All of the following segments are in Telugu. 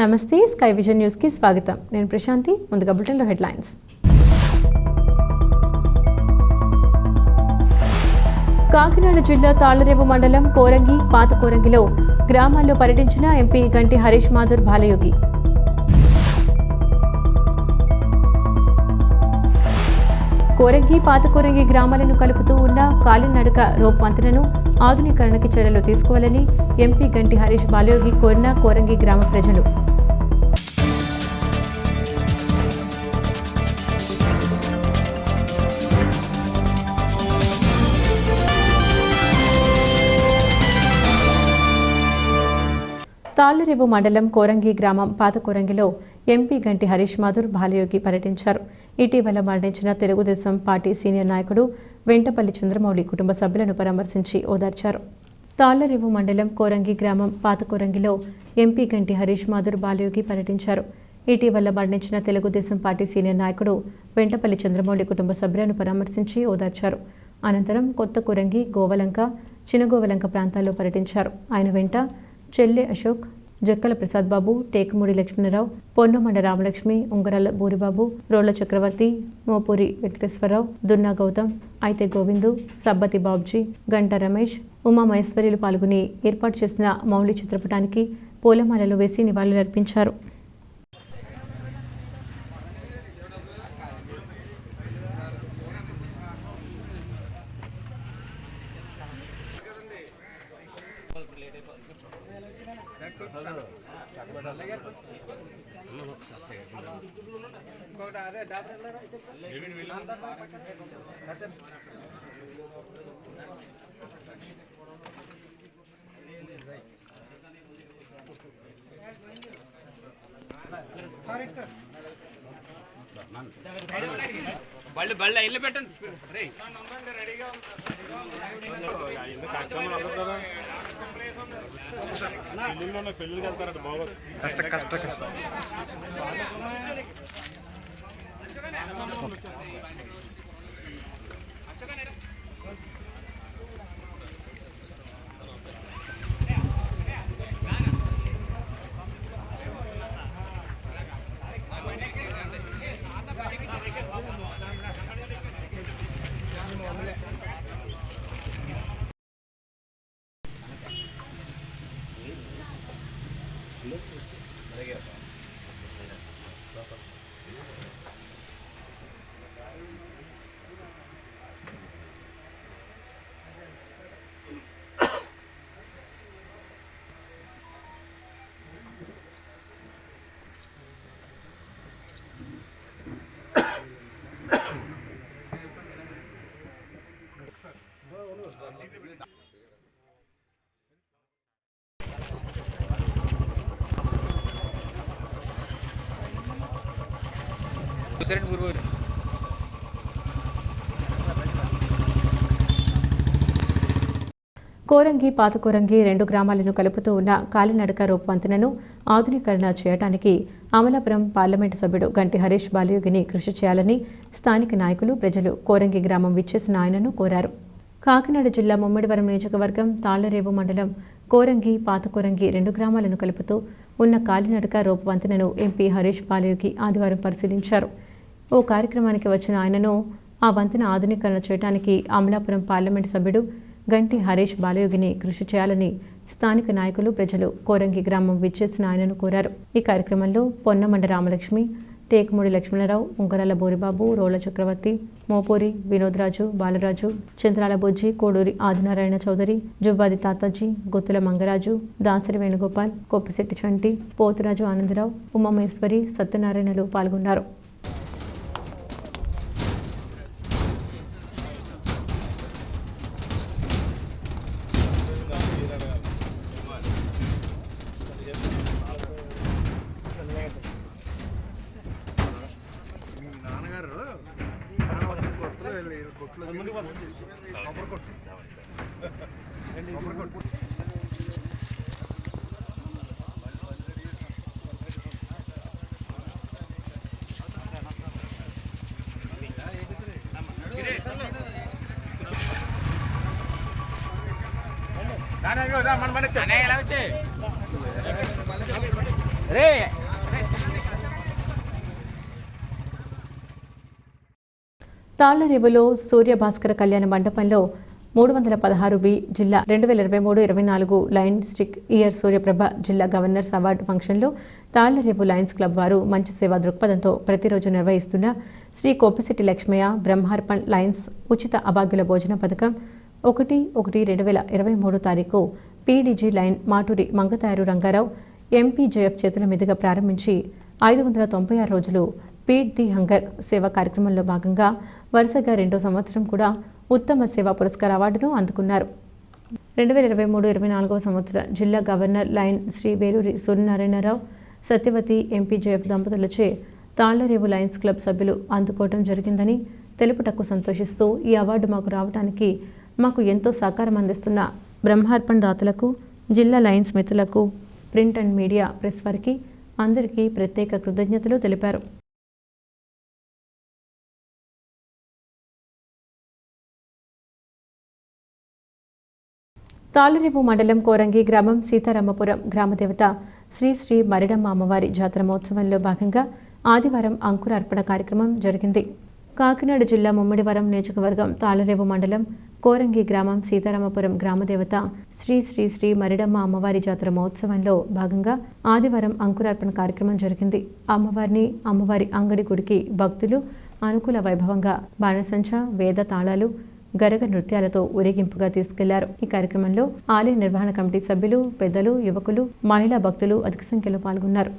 నమస్తే స్కై విజన్ న్యూస్ కి స్వాగతం. నేను ప్రశాంతి. ముందుగా బులెటిన్లో హెడ్లైన్స్. కాకినాడ జిల్లా తాళ్లరేవు మండలం కోరంగి పాత కోరంగిలో గ్రామాల్లో పర్యటించిన ఎంపీ గంటి హరీష్ మాధుర్ బాలయోగి. కోరంగి పాత కోరంగి గ్రామాలను కలుపుతూ ఉన్న కాలినడక రోప్ వంతెనను ఆధునీకరణకి చర్యలు తీసుకోవాలని ఎంపీ గంటి హరీష్ బాలయోగి కోరిన కోరంగి గ్రామ ప్రజలు. తాళ్లరేవు మండలం కోరంగి గ్రామం పాత కోరంగిలో ఎంపీ గంటి హరీష్ మాధుర్ బాలయోగి పర్యటించారు. ఇటీవల మరణించిన తెలుగుదేశం పార్టీ సీనియర్ నాయకుడు వెంటపల్లి చంద్రమౌళి కుటుంబ సభ్యులను పరామర్శించి ఓదార్చారు. తాళ్లరేవు మండలం కోరంగి గ్రామం పాత కోరంగిలో ఎంపీ గంటి హరీష్ మాధుర్ బాలయోగి పర్యటించారు. ఇటీవల మరణించిన తెలుగుదేశం పార్టీ సీనియర్ నాయకుడు వెంటపల్లి చంద్రమౌళి కుటుంబ సభ్యులను పరామర్శించి ఓదార్చారు. అనంతరం కొత్త కోరంగి, గోవలంక, చినగోవలంక ప్రాంతాల్లో పర్యటించారు. ఆయన వెంట చెల్లె అశోక్, జక్కల ప్రసాద్ బాబు, టేకుమూడి లక్ష్మణరావు, పొన్నమండ రామలక్ష్మి, ఉంగరాల బూరిబాబు, రోళ్ల చక్రవర్తి, మోపూరి వెంకటేశ్వరరావు, దున్నా గౌతమ్, అయితే గోవిందు, సబ్బతి బాబ్జీ, గంట రమేష్, ఉమా మహేశ్వరీలు పాల్గొని ఏర్పాటు చేసిన మౌలి చిత్రపటానికి పూలమాలలు వేసి నివాళులర్పించారు. బళ్ళ ఇల్లు పెట్టండి. పెళ్ళికి వెళ్తారంట బాబు. కష్ట కోరంగి పాత కోరంగి రెండు గ్రామాలను కలుపుతూ ఉన్న కాలినడక రోప్ వంతెనను ఆధునీకరణ చేయడానికి అమలాపురం పార్లమెంటు సభ్యుడు గంటి హరీష్ బాలయోగిని కృషి చేయాలని స్థానిక నాయకులు, ప్రజలు కోరంగి గ్రామం విచ్చేసిన ఆయనను కోరారు. కాకినాడ జిల్లా ముమ్మిడివరం నియోజకవర్గం తాళ్లరేవు మండలం కోరంగి పాత కోరంగి రెండు గ్రామాలను కలుపుతూ ఉన్న కాలినడక రోప్ వంతెనను ఎంపీ హరీష్ బాలయోగి ఆదివారం పరిశీలించారు. ఓ కార్యక్రమానికి వచ్చిన ఆయనను ఆ వంతెన ఆధునీకరణ చేయడానికి అమలాపురం పార్లమెంటు సభ్యుడు గంటి హరీష్ బాలయోగిని కృషి చేయాలని స్థానిక నాయకులు, ప్రజలు కోరంగి గ్రామం విచ్చేసిన ఆయనను కోరారు. ఈ కార్యక్రమంలో పొన్నమండ రామలక్ష్మి, టేకుమూడి లక్ష్మణరావు, ఉంగరాల బోరిబాబు, రోళ్ల చక్రవర్తి, మోపూరి వినోద్రాజు, బాలరాజు, చంద్రాల బొజ్జి, కోడూరి ఆదినారాయణ చౌదరి, జువ్వాది తాతాజీ, గుత్తుల మంగరాజు, దాసరి వేణుగోపాల్, కొప్పిశెట్టి చంటి, పోతురాజు ఆనందరావు, ఉమామహేశ్వరి, సత్యనారాయణలు పాల్గొన్నారు. మన తాళ్లరేవులో సూర్య భాస్కర కళ్యాణ మండపంలో 316 జిల్లా 2023-24 లయన్ స్టిక్ ఇయర్ సూర్యప్రభ జిల్లా గవర్నర్స్ అవార్డు ఫంక్షన్లో తాళ్లరేవు లయన్స్ క్లబ్ వారు మంచి సేవా దృక్పథంతో ప్రతిరోజు నిర్వహిస్తున్న శ్రీ కోపిశెట్టి లక్ష్మయ్య బ్రహ్మార్పణ్ లయన్స్ ఉచిత అభాగ్యుల భోజన పథకం 1/1/2023 తారీఖు పీడీజీ లైన్ మాటూరి మంగతాయారు రంగారావు ఎంపీజేఎఫ్ చేతుల మీదుగా ప్రారంభించి 596 రోజులు ఫీడ్ ది హంగర్ సేవా కార్యక్రమంలో భాగంగా వరుసగా 2వ సంవత్సరం కూడా ఉత్తమ సేవా పురస్కార అవార్డును అందుకున్నారు. 2023-24 సంవత్సర జిల్లా governor lion Shri Veluri Suryanarayana Rao Satyavathi MPJF దంపతులచే తాళ్లరేవు లయన్స్ క్లబ్ సభ్యులు అందుకోవడం జరిగిందని తెలుపుటకు సంతోషిస్తూ ఈ అవార్డు మాకు రావడానికి మాకు ఎంతో సహకారం అందిస్తున్న బ్రహ్మార్పణ్ దాతలకు, జిల్లా లయన్స్ మిత్రులకు, ప్రింట్ అండ్ మీడియా ప్రెస్ వారికి అందరికీ ప్రత్యేక కృతజ్ఞతలు తెలిపారు. తాళ్లరేవు మండలం కోరంగి గ్రామం సీతారామపురం గ్రామదేవత శ్రీ శ్రీ మరిడమ్మ అమ్మవారి జాతర మహోత్సవంలో భాగంగా ఆదివారం అంకురార్పణ కార్యక్రమం జరిగింది. కాకినాడ జిల్లా ముమ్మిడివరం నియోజకవర్గం తాళ్లరేవు మండలం కోరంగి గ్రామం సీతారామపురం గ్రామదేవత శ్రీ శ్రీ శ్రీ మరిడమ్మ అమ్మవారి జాతర మహోత్సవంలో భాగంగా ఆదివారం అంకురార్పణ కార్యక్రమం జరిగింది. అమ్మవారిని అమ్మవారి అంగడి గుడికి భక్తులు అనుకూల వైభవంగా బాణసంచ, వేద తాళాలు, గరగ నృత్యాలతో ఊరేగింపుగా తీసుకెళ్లారు. ఈ కార్యక్రమంలో ఆలయ నిర్వహణ కమిటీ సభ్యులు, పెద్దలు, యువకులు, మహిళా భక్తులు అధిక సంఖ్యలో పాల్గొన్నారు.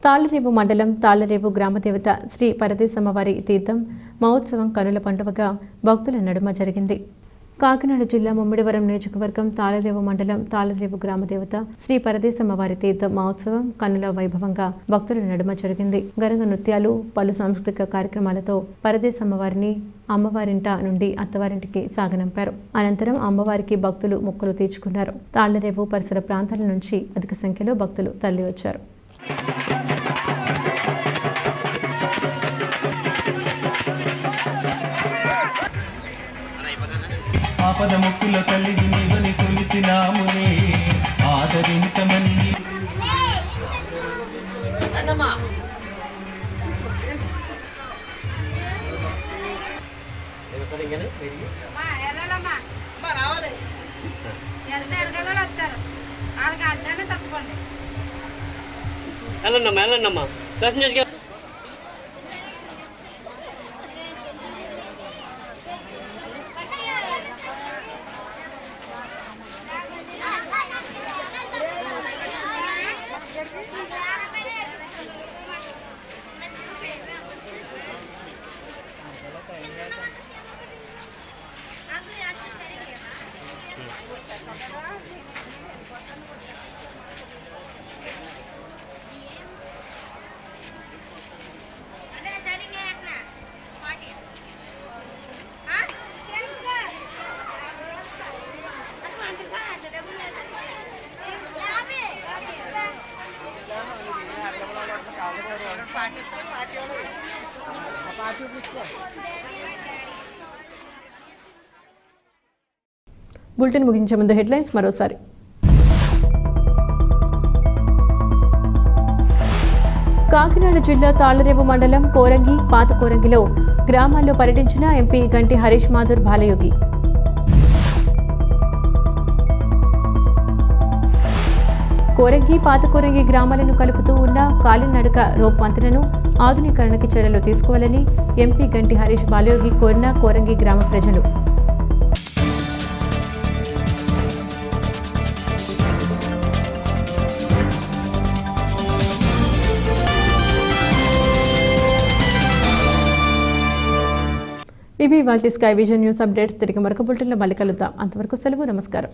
తాళ్లరేవు మండలం తాళ్లరేవు గ్రామదేవత శ్రీ పరదేశమ్మవారి తీర్థం మహోత్సవం కనుల పండుగగా భక్తుల నడుమ జరిగింది. కాకినాడ జిల్లా ముమ్మిడివరం నియోజకవర్గం తాళ్లరేవు మండలం తాళ్లరేవు గ్రామదేవత శ్రీ పరదేశమ్మవారి తీర్థం మహోత్సవం కనుల వైభవంగా భక్తుల నడుమ జరిగింది. గరగ నృత్యాలు, పలు సాంస్కృతిక కార్యక్రమాలతో పరదేశమ్మవారిని అమ్మవారింట నుండి అత్తవారింటికి సాగనంపారు. అనంతరం అమ్మవారికి భక్తులు మొక్కులు తీర్చుకున్నారు. తాళ్లరేవు పరిసర ప్రాంతాల నుంచి అధిక సంఖ్యలో భక్తులు తరలివచ్చారు. ఆపద ముక్కుల తల్లిని నీవని కొలిచినామునే ఆదరించమని వెళ్ళండమ్మా బులెటిన్ ముగించే ముందు హెడ్లైన్స్ మరోసారి. కాకినాడ జిల్లా తాళ్లరేవు మండలం కోరంగి, పాత కోరంగిలో గ్రామాల్లో పర్యటించిన ఎంపీ గంటి హరీష్ మాధుర్ బాలయోగి. కోరంగి పాత కోరంగి గ్రామాలను కలుపుతూ ఉన్న కాలినడక రోప్ వంతెనను ఆధునీకరణకి చర్యలు తీసుకోవాలని ఎంపీ గంటి హరీష్ బాలయోగి కోరిన కోరంగి గ్రామ ప్రజలు. ఇవి వాటి స్కై విజన్ న్యూస్ అప్డేట్స్. తిరిగి మరొక బులెటిన్లో మళ్ళీ కలుద్దాం. అంతవరకు సెలవు. నమస్కారం.